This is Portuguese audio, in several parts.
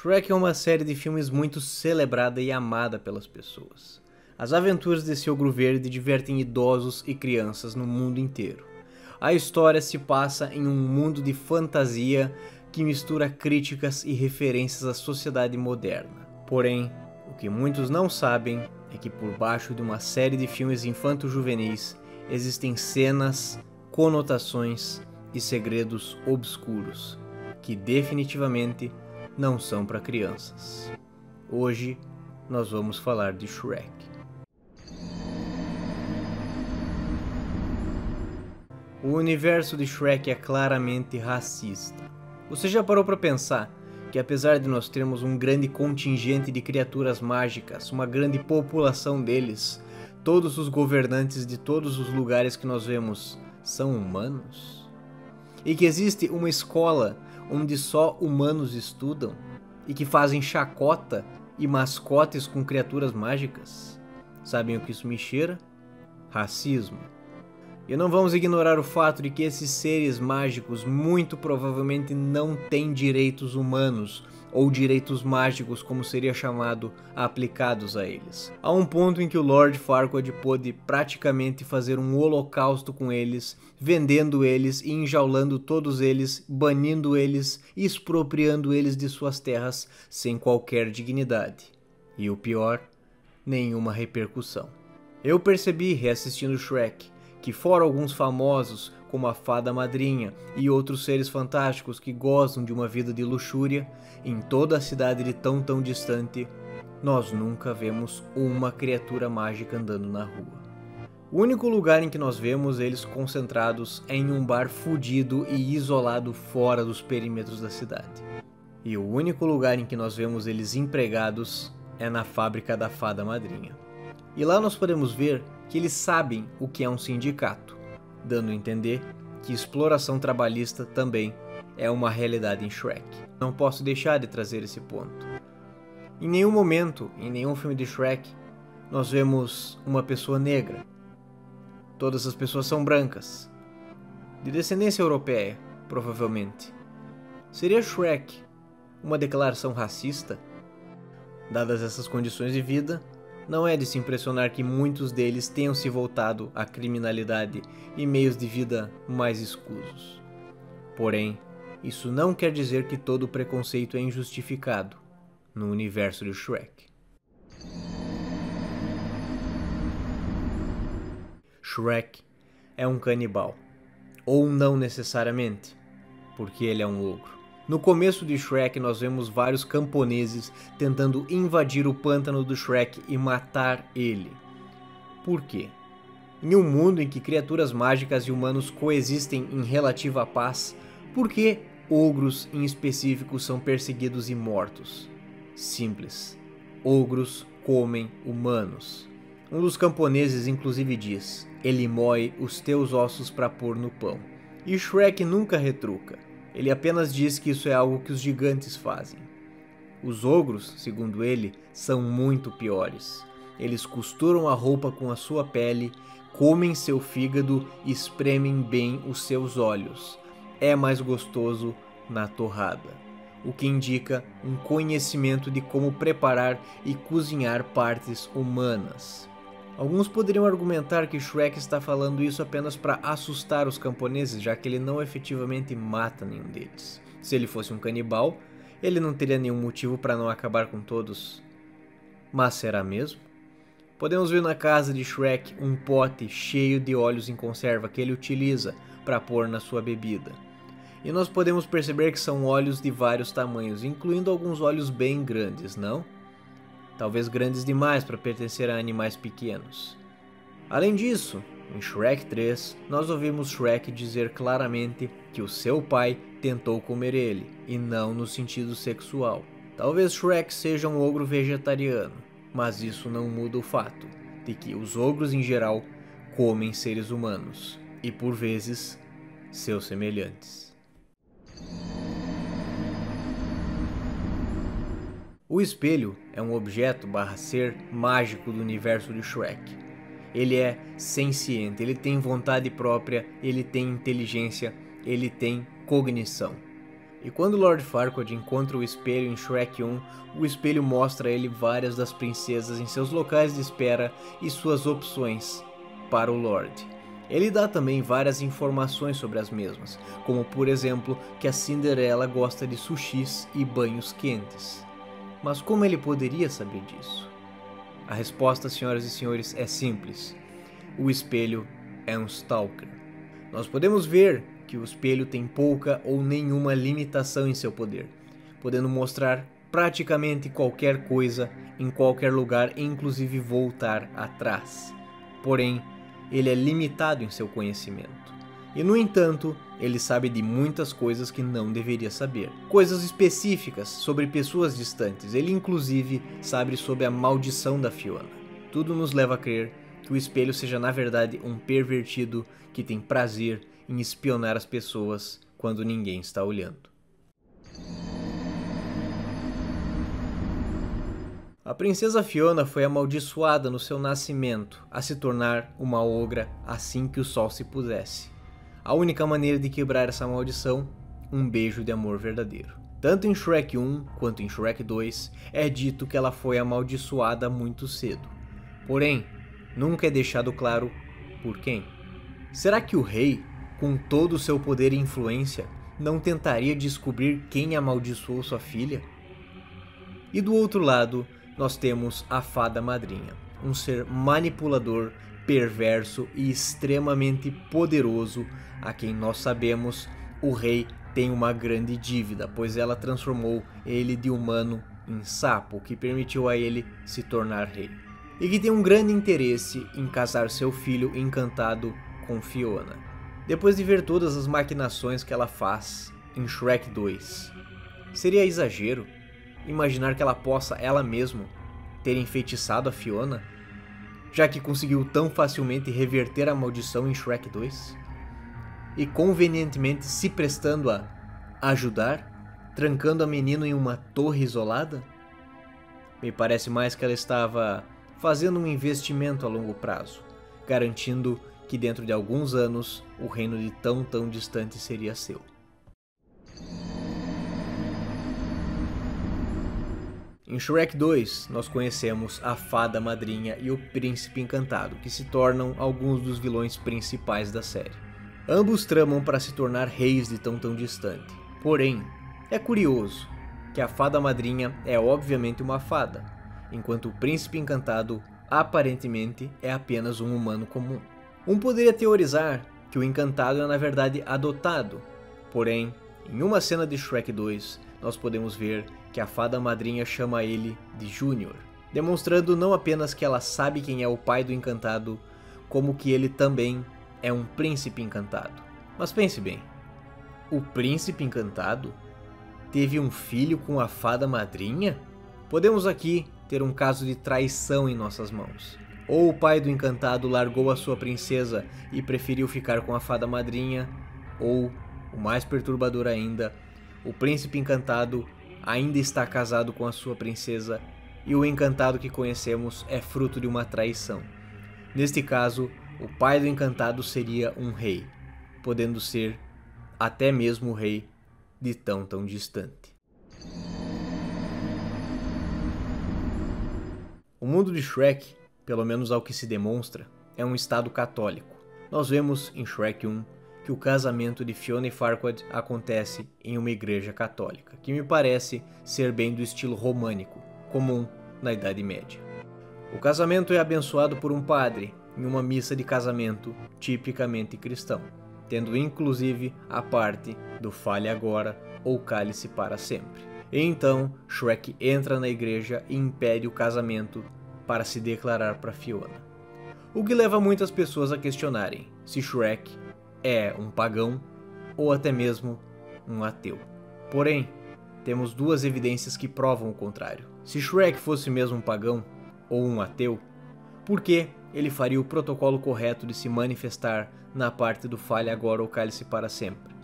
Shrek é uma série de filmes muito celebrada e amada pelas pessoas. As aventuras desse ogro verde divertem idosos e crianças no mundo inteiro. A história se passa em um mundo de fantasia que mistura críticas e referências à sociedade moderna. Porém, o que muitos não sabem é que por baixo de uma série de filmes infanto-juvenis existem cenas, conotações e segredos obscuros que definitivamente não são para crianças. Hoje nós vamos falar de Shrek. O universo de Shrek é claramente racista. Você já parou para pensar que apesar de nós termos um grande contingente de criaturas mágicas, uma grande população deles, todos os governantes de todos os lugares que nós vemos são humanos? E que existe uma escola onde só humanos estudam e que fazem chacota e mascotes com criaturas mágicas? Sabem o que isso me cheira? Racismo. E não vamos ignorar o fato de que esses seres mágicos muito provavelmente não têm direitos humanos, ou direitos mágicos como seria chamado, aplicados a eles. Há um ponto em que o Lord Farquaad pôde praticamente fazer um holocausto com eles, vendendo eles e enjaulando todos eles, banindo eles e expropriando eles de suas terras sem qualquer dignidade. E o pior, nenhuma repercussão. Eu percebi, reassistindo Shrek, que fora alguns famosos, como a Fada Madrinha e outros seres fantásticos que gozam de uma vida de luxúria, em toda a cidade de tão distante, nós nunca vemos uma criatura mágica andando na rua. O único lugar em que nós vemos eles concentrados é em um bar fudido e isolado fora dos perímetros da cidade. E o único lugar em que nós vemos eles empregados é na fábrica da Fada Madrinha. E lá nós podemos ver que eles sabem o que é um sindicato, dando a entender que exploração trabalhista também é uma realidade em Shrek. Não posso deixar de trazer esse ponto. Em nenhum momento, em nenhum filme de Shrek, nós vemos uma pessoa negra. Todas as pessoas são brancas, de descendência europeia, provavelmente. Seria Shrek uma declaração racista? Dadas essas condições de vida, não é de se impressionar que muitos deles tenham se voltado à criminalidade e meios de vida mais escusos. Porém, isso não quer dizer que todo preconceito é injustificado no universo de Shrek. Shrek é um canibal, ou não necessariamente, porque ele é um ogro. No começo de Shrek nós vemos vários camponeses tentando invadir o pântano do Shrek e matar ele. Por quê? Em um mundo em que criaturas mágicas e humanos coexistem em relativa paz, por que ogros em específico são perseguidos e mortos? Simples. Ogros comem humanos. Um dos camponeses inclusive diz: ele moe os teus ossos para pôr no pão. E Shrek nunca retruca. Ele apenas diz que isso é algo que os gigantes fazem. Os ogros, segundo ele, são muito piores. Eles costuram a roupa com a sua pele, comem seu fígado e espremem bem os seus olhos. É mais gostoso na torrada, o que indica um conhecimento de como preparar e cozinhar partes humanas. Alguns poderiam argumentar que Shrek está falando isso apenas para assustar os camponeses, já que ele não efetivamente mata nenhum deles. Se ele fosse um canibal, ele não teria nenhum motivo para não acabar com todos. Mas será mesmo? Podemos ver na casa de Shrek um pote cheio de óleos em conserva que ele utiliza para pôr na sua bebida. E nós podemos perceber que são óleos de vários tamanhos, incluindo alguns óleos bem grandes, não? Talvez grandes demais para pertencer a animais pequenos. Além disso, em Shrek 3, nós ouvimos Shrek dizer claramente que o seu pai tentou comer ele, e não no sentido sexual. Talvez Shrek seja um ogro vegetariano, mas isso não muda o fato de que os ogros em geral comem seres humanos, e por vezes, seus semelhantes. O espelho é um objeto ser mágico do universo de Shrek. Ele é senciente, ele tem vontade própria, ele tem inteligência, ele tem cognição. E quando Lord Farquaad encontra o espelho em Shrek 1, o espelho mostra a ele várias das princesas em seus locais de espera e suas opções para o Lord. Ele dá também várias informações sobre as mesmas, como por exemplo que a Cinderela gosta de sushis e banhos quentes. Mas como ele poderia saber disso? A resposta, senhoras e senhores, é simples. O espelho é um stalker. Nós podemos ver que o espelho tem pouca ou nenhuma limitação em seu poder, podendo mostrar praticamente qualquer coisa em qualquer lugar, inclusive voltar atrás. Porém, ele é limitado em seu conhecimento. E no entanto, ele sabe de muitas coisas que não deveria saber. Coisas específicas sobre pessoas distantes. Ele inclusive sabe sobre a maldição da Fiona. Tudo nos leva a crer que o espelho seja na verdade um pervertido que tem prazer em espionar as pessoas quando ninguém está olhando. A princesa Fiona foi amaldiçoada no seu nascimento a se tornar uma ogra assim que o sol se pusesse. A única maneira de quebrar essa maldição, um beijo de amor verdadeiro. Tanto em Shrek 1 quanto em Shrek 2 é dito que ela foi amaldiçoada muito cedo. Porém, nunca é deixado claro por quem. Será que o rei, com todo o seu poder e influência, não tentaria descobrir quem amaldiçoou sua filha? E do outro lado, nós temos a Fada Madrinha, um ser manipulador, perverso e extremamente poderoso, a quem nós sabemos o rei tem uma grande dívida, pois ela transformou ele de humano em sapo, o que permitiu a ele se tornar rei. E que tem um grande interesse em casar seu filho encantado com Fiona. Depois de ver todas as maquinações que ela faz em Shrek 2, seria exagero imaginar que ela possa ela mesma ter enfeitiçado a Fiona, já que conseguiu tão facilmente reverter a maldição em Shrek 2? E convenientemente se prestando a ajudar, trancando a menina em uma torre isolada? Me parece mais que ela estava fazendo um investimento a longo prazo, garantindo que dentro de alguns anos o reino de tão distante seria seu. Em Shrek 2, nós conhecemos a Fada Madrinha e o Príncipe Encantado, que se tornam alguns dos vilões principais da série. Ambos tramam para se tornar reis de tão distante. Porém, é curioso que a Fada Madrinha é obviamente uma fada, enquanto o Príncipe Encantado aparentemente é apenas um humano comum. Um poderia teorizar que o Encantado é na verdade adotado, porém, em uma cena de Shrek 2, nós podemos ver que a Fada Madrinha chama ele de Júnior, demonstrando não apenas que ela sabe quem é o pai do Encantado, como que ele também é um príncipe encantado. Mas pense bem, o Príncipe Encantado teve um filho com a Fada Madrinha? Podemos aqui ter um caso de traição em nossas mãos. Ou o pai do Encantado largou a sua princesa e preferiu ficar com a Fada Madrinha, ou, o mais perturbador ainda, o Príncipe Encantado ainda está casado com a sua princesa e o Encantado que conhecemos é fruto de uma traição. Neste caso, o pai do Encantado seria um rei, podendo ser até mesmo o rei de tão distante. O mundo de Shrek, pelo menos ao que se demonstra, é um estado católico. Nós vemos em Shrek 1 que o casamento de Fiona e Farquaad acontece em uma igreja católica, que me parece ser bem do estilo românico, comum na Idade Média. O casamento é abençoado por um padre em uma missa de casamento tipicamente cristão, tendo inclusive a parte do fale agora ou cale-se para sempre. E então Shrek entra na igreja e impede o casamento para se declarar para Fiona. O que leva muitas pessoas a questionarem se Shrek é um pagão ou até mesmo um ateu. Porém, temos duas evidências que provam o contrário. Se Shrek fosse mesmo um pagão ou um ateu, por que ele faria o protocolo correto de se manifestar na parte do fale agora ou cale-se para sempre?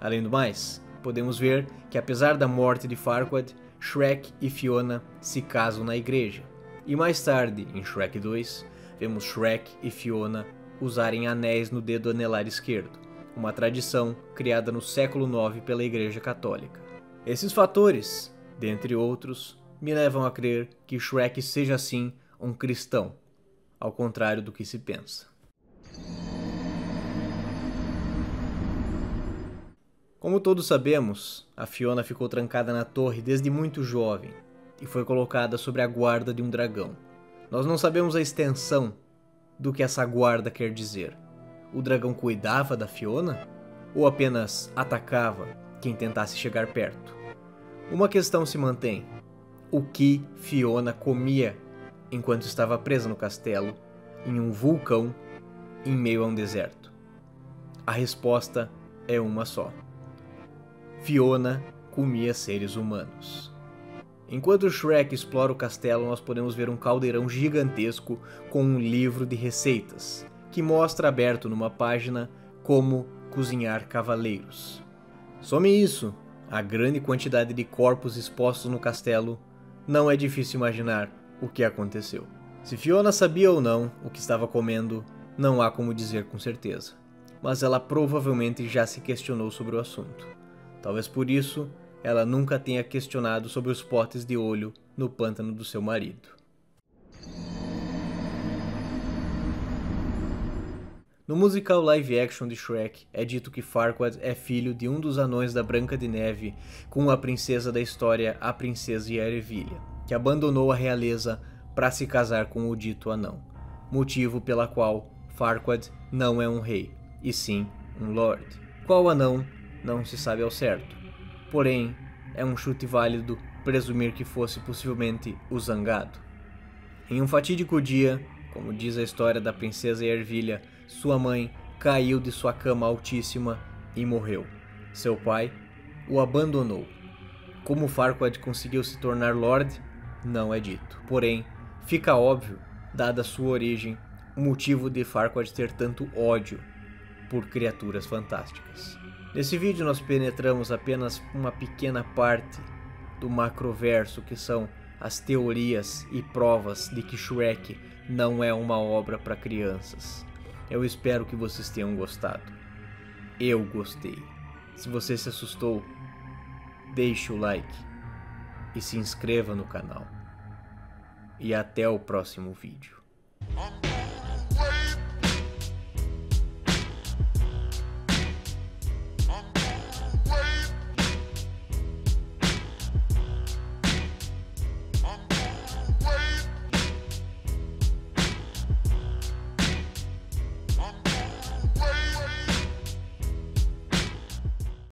Além do mais, podemos ver que apesar da morte de Farquaad, Shrek e Fiona se casam na igreja. E mais tarde, em Shrek 2, vemos Shrek e Fiona usarem anéis no dedo anelar esquerdo, uma tradição criada no século IX pela Igreja Católica. Esses fatores, dentre outros, me levam a crer que Shrek seja sim um cristão, ao contrário do que se pensa. Como todos sabemos, a Fiona ficou trancada na torre desde muito jovem e foi colocada sob a guarda de um dragão. Nós não sabemos a extensão do que essa guarda quer dizer. O dragão cuidava da Fiona ou apenas atacava quem tentasse chegar perto? Uma questão se mantém: o que Fiona comia enquanto estava presa no castelo, em um vulcão, em meio a um deserto? A resposta é uma só: Fiona comia seres humanos. Enquanto Shrek explora o castelo, nós podemos ver um caldeirão gigantesco com um livro de receitas, que mostra aberto numa página como cozinhar cavaleiros. Some isso, a grande quantidade de corpos expostos no castelo, não é difícil imaginar o que aconteceu. Se Fiona sabia ou não o que estava comendo, não há como dizer com certeza, mas ela provavelmente já se questionou sobre o assunto. Talvez por isso ela nunca tenha questionado sobre os potes de olho no pântano do seu marido. No musical live action de Shrek, é dito que Farquaad é filho de um dos anões da Branca de Neve com a princesa da história, a princesa Ervilha, que abandonou a realeza para se casar com o dito anão, motivo pela qual Farquaad não é um rei, e sim um lord. Qual anão não se sabe ao certo, porém é um chute válido presumir que fosse possivelmente o Zangado. Em um fatídico dia, como diz a história da princesa Ervilha, sua mãe caiu de sua cama altíssima e morreu. Seu pai o abandonou. Como Farquaad conseguiu se tornar Lorde, não é dito. Porém, fica óbvio, dada sua origem, o motivo de Farquaad ter tanto ódio por criaturas fantásticas. Nesse vídeo nós penetramos apenas uma pequena parte do macroverso, que são as teorias e provas de que Shrek não é uma obra para crianças. Eu espero que vocês tenham gostado. Eu gostei. Se você se assustou, deixe o like e se inscreva no canal. E até o próximo vídeo.